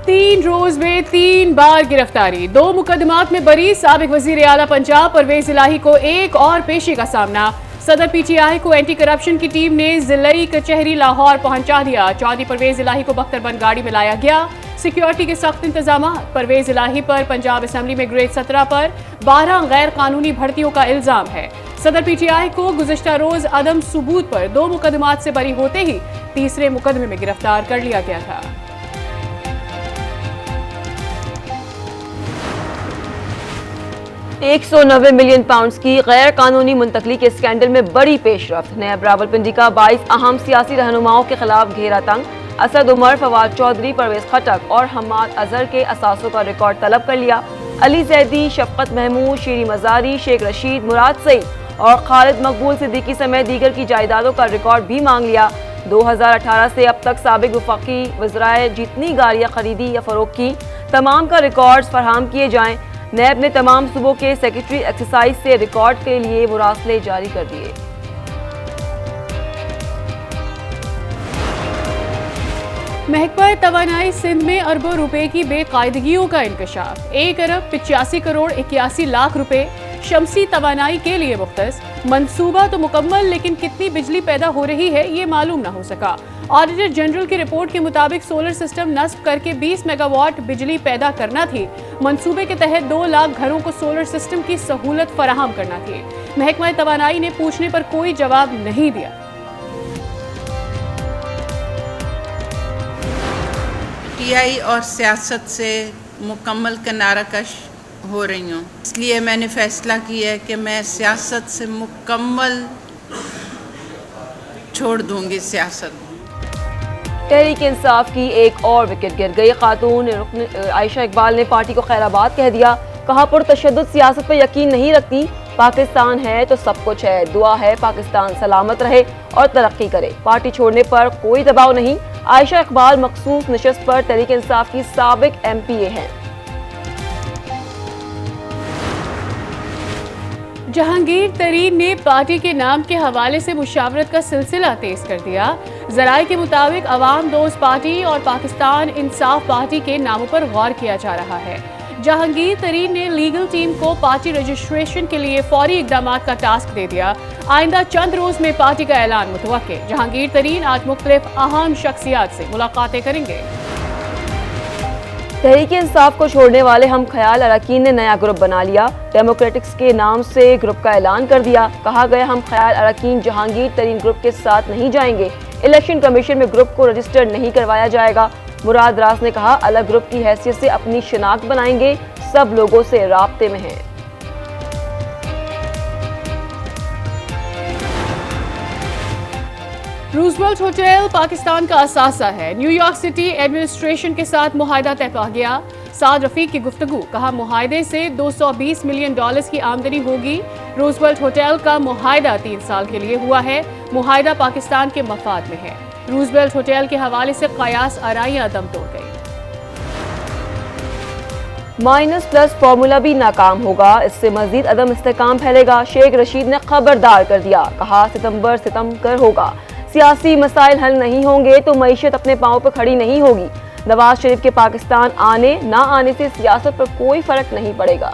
3 रोज में 3 बार गिरफ्तारी, 2 मुकदमात में बरी साबिक वजीर आला पंजाब परवेज इलाही को एक और पेशी का सामना। सदर पीटीआई को एंटी करप्शन की टीम ने जिलाई कचहरी लाहौर पहुंचा दिया। चौधरी परवेज इलाही को बख्तरबंद गाड़ी में लाया गया। सिक्योरिटी के सख्त इंतजाम। परवेज इलाही पर पंजाब असेंबली में ग्रेड 17 पर 12 गैर कानूनी भर्तियों का इल्जाम है। सदर पीटीआई को गुज़िश्ता रोज अदम सबूत पर 2 मुकदमात से बरी होते ही तीसरे मुकदमे में गिरफ्तार कर लिया गया था। £190 मिलियन की गैर कानूनी मुंतकली के स्कैंडल में बड़ी पेशरफ्त। नैब रावलपिंडी का 22 अहम सियासी रहनुमाओं के खिलाफ घेरा तंग। असद उमर, फवाद चौधरी, परवेज खटक और हम्माद अजहर के असासों का रिकॉर्ड तलब कर लिया। अली जैदी, शफकत महमूद, शीरी मजारी, शेख रशीद, मुराद सईद और खालिद मकबूल सिद्दीकी समेत दीगर की जायदादों का रिकॉर्ड भी मांग लिया। 2018 से अब तक साबिक वफाकी वज़राए जितनी गाड़ियाँ खरीदी या फरोख्त की, तमाम का रिकॉर्ड फराहम किए जाएँ। नैब ने तमाम सूबों के सेक्रेटरी एक्सरसाइज से रिकॉर्ड के लिए मुरासले जारी कर दिए। महकमा तवानाई सिंध में अरबों रुपए की बेकायदगियों का इंकशाफ। 1 अरब 85 करोड़ 81 लाख रुपए शमसी तवानाई के लिए मुख्तस। मंसूबा तो मुकम्मल, लेकिन कितनी बिजली पैदा हो रही है ये मालूम न हो सका। ऑडिटर जनरल की रिपोर्ट के मुताबिक सोलर सिस्टम नस्ब करके 20 मेगावाट बिजली पैदा करना थी। मंसूबे के तहत 2 लाख घरों को सोलर सिस्टम की सहूलत फराहम करना थी। महकमा तवानाई ने पूछने पर कोई जवाब नहीं दिया। पीटीआई और सियासत से मुकम्मल किनाराकश हो रही हूँ, इसलिए मैंने फैसला किया है कि मैं सियासत से मुकम्मल छोड़ दूंगी सियासत। तहरीक इंसाफ की एक और विकेट गिर गई। खातून रुकन आयशा इकबाल ने पार्टी को खैराबाद कह दिया। कहा, पुरतशद्दुद सियासत पर यकीन नहीं रखती। पाकिस्तान है तो सब कुछ है। दुआ है पाकिस्तान सलामत रहे और तरक्की करे। पार्टी छोड़ने पर कोई दबाव नहीं। आयशा इकबाल मखसूस नशस्त पर तहरीक इंसाफ की साबिक MPA हैं। जहांगीर तरीन ने पार्टी के नाम के हवाले से मुशावरत का सिलसिला तेज कर दिया। जराये के मुताबिक अवाम दोस्त पार्टी और पाकिस्तान इंसाफ पार्टी के नामों पर गौर किया जा रहा है। जहांगीर तरीन ने लीगल टीम को पार्टी रजिस्ट्रेशन के लिए फौरी इकदाम का टास्क दे दिया। आइंदा चंद रोज में पार्टी का ऐलान मुतवक्के। जहांगीर तरीन आज मुख्तलिफ अहम शख्सियात से मुलाकातें करेंगे। तहरीक इंसाफ को छोड़ने वाले हम ख्याल अरकान ने नया ग्रुप बना लिया। डेमोक्रेटिक्स के नाम से ग्रुप का ऐलान कर दिया। कहा गया, हम ख्याल अरकान जहांगीर तरीन ग्रुप के साथ नहीं जाएंगे। इलेक्शन कमीशन में ग्रुप को रजिस्टर्ड नहीं करवाया जाएगा। मुराद रास ने कहा, अलग ग्रुप की हैसियत से अपनी शिनाख्त बनाएंगे। सब लोगों से राब्ते में हैं। रूजवेल्ट होटल पाकिस्तान का असासा है। न्यूयॉर्क सिटी एडमिनिस्ट्रेशन के साथ मुआहदा तय पा गया। साद रफीक की गुफ्तगू। कहा, मुआहदे से $220 मिलियन की आमदनी होगी। रूजवेल्ट होटल का मुआहदा 3 साल के लिए हुआ है। मुआहदा पाकिस्तान के मफाद में है। रूजवेल्ट होटल के हवाले से कयास आराइयां दम तोड़ गई। -+ फॉर्मूला भी नाकाम होगा। इससे मजीद अदम इस्तेकाम फैलेगा। शेख रशीद ने खबरदार कर दिया। कहा, सितंबर सितमकर होगा। सियासी मसाइल हल नहीं होंगे तो मईशत अपने पांव पर खड़ी नहीं होगी। नवाज शरीफ के पाकिस्तान आने ना आने से सियासत पर कोई फर्क नहीं पड़ेगा।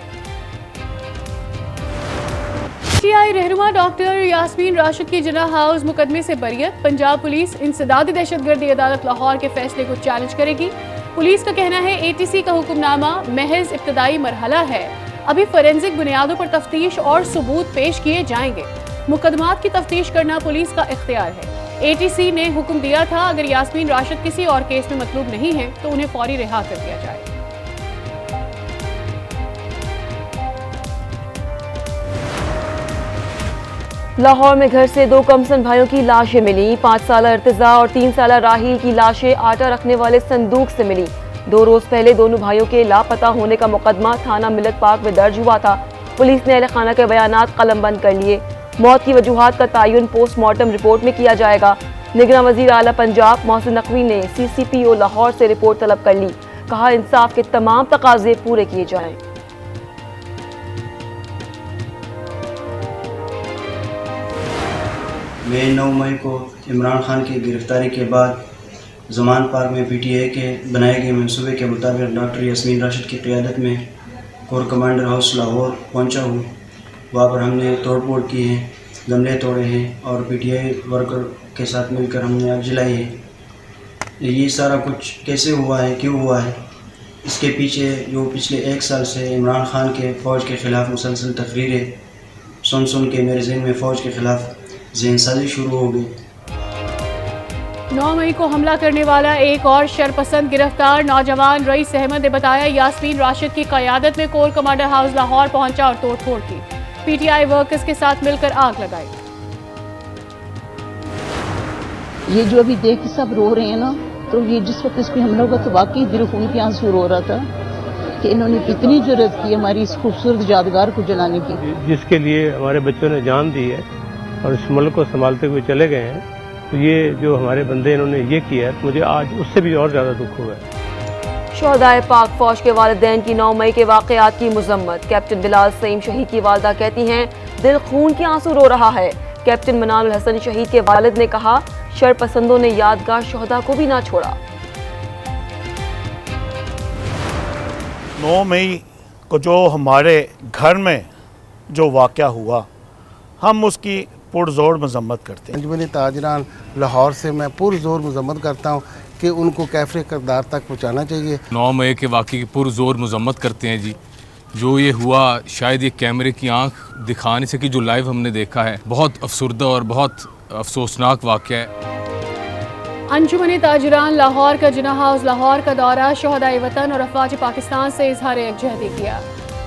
पीटीआई रहनुमा डॉक्टर यास्मीन राशिद की जिना हाउस मुकदमे से बरियत। पंजाब पुलिस इंसदादी दहशतगर्दी अदालत लाहौर के फैसले को चैलेंज करेगी। पुलिस का कहना है, ATC का हुक्मनामा महज इब्तदाई मरहला है। अभी फोरेंसिक बुनियादों पर तफ्तीश और सबूत पेश किए जाएंगे। मुकदमात की तफ्तीश करना पुलिस का इख्तियार है। ATC ने हुक्म दिया था, अगर यास्मीन राशिद किसी और केस में मतलूब नहीं है तो उन्हें फौरी रिहा कर दिया जाए। लाहौर में घर से 2 कमसन भाइयों की लाशें मिली। 5 साला इर्तिजा और 3 साला राहील की लाशें आटा रखने वाले संदूक से मिली। 2 रोज पहले दोनों भाइयों के लापता होने का मुकदमा थाना मिलत पार्क में दर्ज हुआ था। पुलिस ने अहले खाना के बयानात कलमबंद कर लिए। मौत की वजूहात का तयन पोस्टमार्टम रिपोर्ट में किया जाएगा। निगरान वजीर आला पंजाब मोहसिन नकवी ने CCPO लाहौर से रिपोर्ट तलब कर ली। कहा, इंसाफ के तमाम तकाजे पूरे किए जाएं। मैं 9 मई को इमरान खान की गिरफ्तारी के बाद ज़मान पार्क में PTI के बनाए गए मंसूबे के मुताबिक डॉक्टर यास्मीन राशिद की क़ियादत में कोर कमांडर हाउस लाहौर पहुंचा हूँ। वहाँ पर हमने तोड़ फोड़ की है, गमले तोड़े हैं और PTI वर्कर के साथ मिलकर हमने आग जलाई है। ये सारा कुछ कैसे हुआ है, क्यों हुआ है, इसके पीछे जो पिछले 1 साल से इमरान खान के फ़ौज के ख़िलाफ़ मुसलसल तकरीरें सुन के मेरे जहन में फ़ौज के ख़िलाफ़ जहनसाजी शुरू हो गई। 9 मई को हमला करने वाला एक और शरपसंद गिरफ्तार। नौजवान रईस अहमद ने बताया, यास्मीन राशिद की क़यादत में कोर कमांडर हाउस लाहौर पहुंचा और तोड़फोड़ की। PTI वर्कर्स के साथ मिलकर आग लगाई। ये जो अभी देख के सब रो रहे हैं ना, तो ये जिस वक्त इसको हमला हुआ तो वाकई दिल खून के आंसू रो रहा था कि इन्होंने कितनी जुर्रत की हमारी इस खूबसूरत यादगार को जलाने की, जिसके लिए हमारे बच्चों ने जान दी है और इस मुल्क को संभालते हुए चले गए हैं। तो ये जो हमारे बंदे इन्होंने ये किया है, मुझे आज उससे भी और ज़्यादा दुख हुआ है। शोहदाए पाक फौज के वालिदैन की 9 मई के वाक़यात की मजम्मत। कैप्टन बिलाल सईम शहीद की वालदा कहती हैं, दिल खून के आंसू रो रहा है। कैप्टन मनानुल हसन शहीद के वालिद ने कहा, शरपसंदों ने यादगार शोहदा को भी ना छोड़ा। 9 मई को जो हमारे घर में जो वाक़या हुआ, हम उसकी पुरजोर मजम्मत करते हैं। अंजुमन ताजरान लाहौर से मैं पुरजोर मजम्मत करता हूँ कि उनको कैफरे किरदार तक पहुँचाना चाहिए। 9 मई के वाक़े की पुरजोर मजम्मत करते हैं जी। जो ये हुआ शायद ये कैमरे की आंख दिखा नहीं सकी, जो लाइव हमने देखा है, बहुत अफसरदा और बहुत अफसोसनाक वाक़या है। अंजुमन ताजरान लाहौर का जिना हाउस लाहौर का दौरा, शोहदाए वतन और अफवाज पाकिस्तान से इजहार यकजहती किया।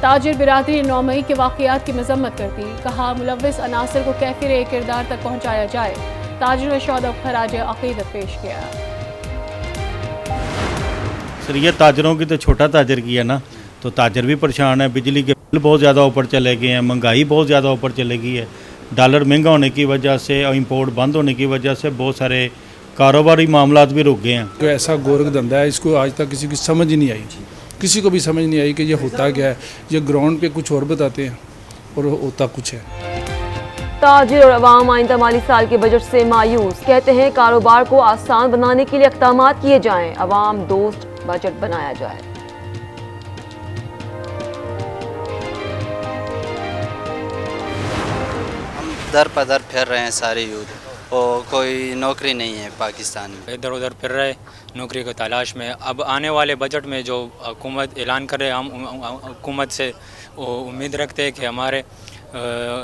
ताजिर बिरादरी ने 9 मई के वाक़यात की मजम्मत कर दी। कहा, मुलव्विस अनासर को कैफिर किरदार तक पहुँचाया जाए। ताजिर ने शोहदा को खराज अक़ीदत पेश किया। सर ये ताजरों की तो छोटा ताजर किया ना, तो ताजर भी परेशान है। बिजली के बिल बहुत ज़्यादा ऊपर चले गए हैं, महंगाई बहुत ज़्यादा ऊपर चले गई है। डॉलर महंगा होने की वजह से और इम्पोर्ट बंद होने की वजह से बहुत सारे कारोबारी मामलात भी रुक गए हैं। तो ऐसा गोरख धंधा है, इसको आज तक किसी की समझ ही नहीं आई, किसी को भी समझ नहीं आई कि ये होता क्या है। ये ग्राउंड पे कुछ और बताते हैं और होता कुछ है। ताजिर और अवाम आइंदा माली साल के बजट से मायूस। कहते हैं, कारोबार को आसान बनाने के लिए इक़दाम किए जाएं, अवाम दोस्त बजट बनाया जाए। हम दर पदर फिर रहे हैं सारे यूथ, और कोई नौकरी नहीं है पाकिस्तान में। इधर उधर फिर रहे नौकरी की तलाश में। अब आने वाले बजट में जो हुकूमत ऐलान करे, हम हुकूमत से उम्मीद रखते हैं कि हमारे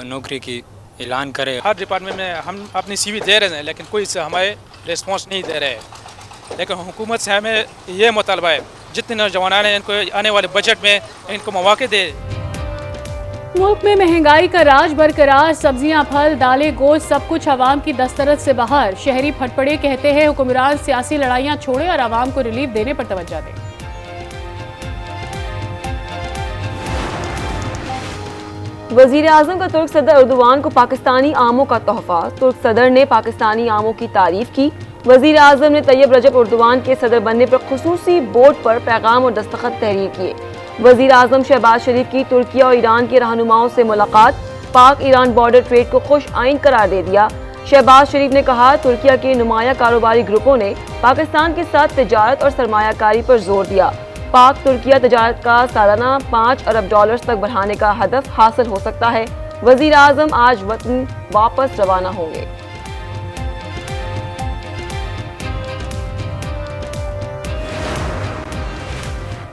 नौकरी की ऐलान करे। हर डिपार्टमेंट में हम अपनी CV दे रहे हैं, लेकिन कोई से हमें रिस्पॉन्स नहीं दे रहे हैं। लेकिन हुकूमत से हमें ये मुतालबा है, जितने नौजवान हैं इनको आने वाले बजट में इनको मौके दे। मुल्क में महंगाई का राज बरकरार। सब्जियां, फल, दालें, गोश्त सब कुछ आवाम की दस्तरस से बाहर। शहरी फटपड़े कहते हैं, हुक्मरान सियासी लड़ाइयां छोड़े और आवाम को रिलीफ देने पर तवज्जो दें। वजीर आजम का तुर्क सदर अर्दोगान को पाकिस्तानी आमों का तोहफा। तुर्क सदर ने पाकिस्तानी आमों की तारीफ की। वजीर आजम ने तैयब रजब अर्दोगान के सदर बनने पर खुसूसी बोर्ड पर पैगाम और दस्तखत तहरीर किए। वजीर आजम शहबाज शरीफ की तुर्की और ईरान के रहनुमाओं से मुलाकात। पाक ईरान बॉर्डर ट्रेड को खुश आइन करार दे दिया। शहबाज शरीफ ने कहा, तुर्किया के नुमाया कारोबारी ग्रुपों ने पाकिस्तान के साथ तिजारत और सरमायाकारी पर जोर दिया। पाक तुर्किया तिजारत का सालाना $5 अरब तक बढ़ाने का हदफ हासिल हो सकता है। वजीर आजम आज वतन वापस रवाना होंगे।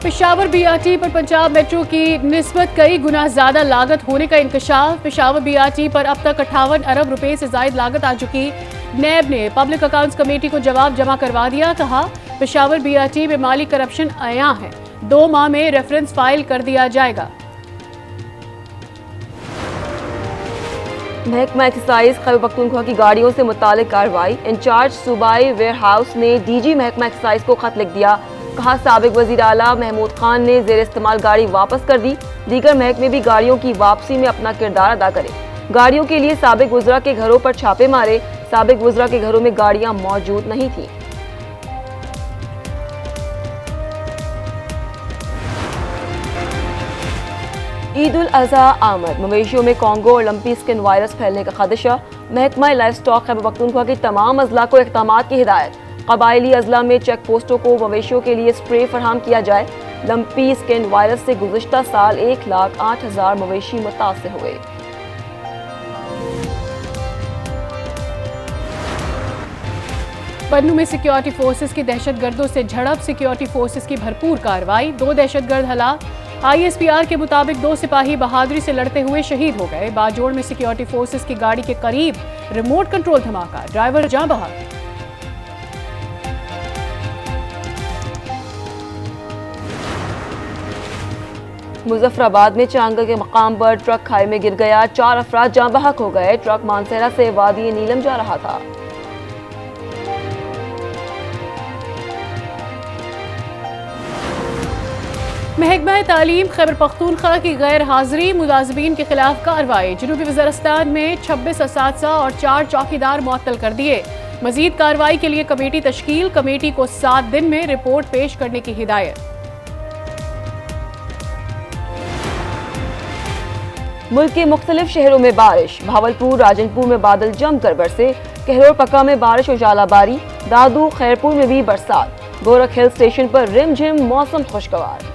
पेशावर BRT पर पंजाब मेट्रो की निस्बत कई गुना ज्यादा लागत होने का इंकशाफ। पेशावर BRT पर अब तक 58 अरब रुपए से जायद लागत आ चुकी। नैब ने पब्लिक अकाउंट्स कमेटी को जवाब जमा करवा दिया। कहा, पेशावर BRT में माली करप्शन आया है, 2 माह में रेफरेंस फाइल कर दिया जाएगा। महकमा एक्साइज खैबर पख्तूनख्वा की गाड़ियों से मुतालिक कार्रवाई। इंचार्ज सूबाई वेयर हाउस ने DG महकमा एक्साइज को खत लिख दिया। कहा, साबिक वजीर आला महमूद खान ने जेर इस्तेमाल गाड़ी वापस कर दी। दीगर महकमे भी गाड़ियों की वापसी में अपना किरदार अदा करें। गाड़ियों के लिए साबिक वज़रा के घरों पर छापे मारे। साबिक वज़रा के घरों में गाड़ियां मौजूद नहीं थी। ईद उल अज़हा आमद। मवेशियों में कॉन्गो और लंपी स्किन वायरस फैलने का खदशा। महकमा लाइफ स्टॉक खैबर पख्तूनख्वा की तमाम अजला को इक़दामात की हिदायत। कबायली अजला में चेक पोस्टों को मवेशियों के लिए स्प्रे फराहम किया जाए। लंपी स्किन वायरस से गुज़िश्ता साल 1,08,000 मवेशी मुतासर हुए। पन्नू में सिक्योरिटी फोर्सेस की दहशतगर्दों से झड़प, सिक्योरिटी फोर्सेस की भरपूर कार्रवाई, 2 दहशतगर्द हलाक। ISPR के मुताबिक 2 सिपाही बहादुरी से लड़ते हुए शहीद हो गए। बाजोड़ में सिक्योरिटी फोर्सेस की गाड़ी के करीब रिमोट कंट्रोल धमाका, ड्राइवर जान बहक। मुजफ्फराबाद में चांगा के मकाम पर ट्रक खाई में गिर गया, 4 अफराद जाँ बहक हो गए। ट्रक मानसेरा से वादी नीलम जा रहा था। महकमा तालीम खैबर पख्तूनख्वा की गैर हाजिरी, मुलाजमीन के खिलाफ कार्रवाई। जनूबी वज़ीरिस्तान में 26 असातिज़ा और 4 चौकीदार मुअत्तल कर दिए। मजीद कार्रवाई के लिए कमेटी तश्कील, कमेटी को 7 दिन में रिपोर्ट पेश करने की हिदायत। मुल्क के मुख्तलिफ शहरों में बारिश, भावलपुर राजनपुर में बादल जमकर बरसे, कहरोर पक्का में बारिश और जालाबारी, दादू खैरपुर में भी बरसात, गोरख हिल स्टेशन पर रिमझिम मौसम खुशगवार।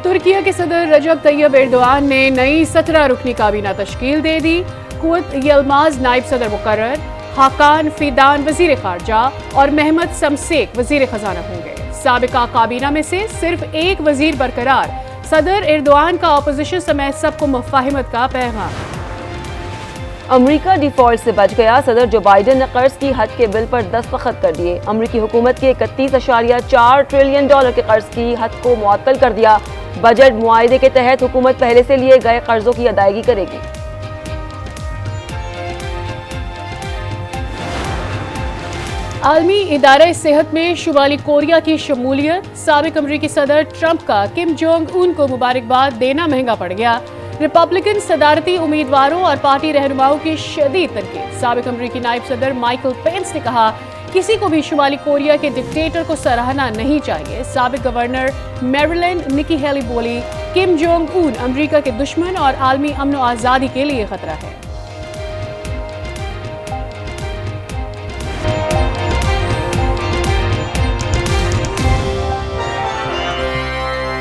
तुर्किया के सदर रजब तैयब एर्दोआन ने नई 17 रुकनी काबीना तश्कील दे दी। कुवत यलमाज नायब सदर मुकर्रर, हाकान फिदान वजीर खारजा और महमद समसेक वजीर खजाना होंगे। साबिका काबीना में से सिर्फ एक वजीर बरकरार। सदर एर्दोआन का अपोजिशन समेत सबको मुफाहिमत का पैगाम। अमरीका डिफॉल्ट से बच गया, सदर जो बाइडन ने कर्ज की हद के बिल पर दस्तखत कर दिए। अमरीकी हुकूमत के 31.4 ट्रिलियन डॉलर के कर्ज की हद को मुअत्तल कर दिया। बजट मुआहदे के तहत हुकूमत पहले से लिए गए कर्जों की अदायगी करेगी। आलमी इदारे सेहत में शुमाली कोरिया की शमूलियत, साबिक अमरीकी सदर ट्रंप का किम जोंग उन को मुबारकबाद देना महंगा पड़ गया। रिपब्लिकन सदारती उम्मीदवारों और पार्टी रहनुमाओं की शदीद तनकीद। साबिक अमरीकी नायब सदर माइकल पेंस ने कहा, किसी को भी शुमाली कोरिया के डिक्टेटर को सराहना नहीं चाहिए। साबिक गवर्नर मैरीलैंड निकी हेली बोली, किम जोंग उन अमरीका के दुश्मन और आलमी अमन और आज़ादी के लिए खतरा है।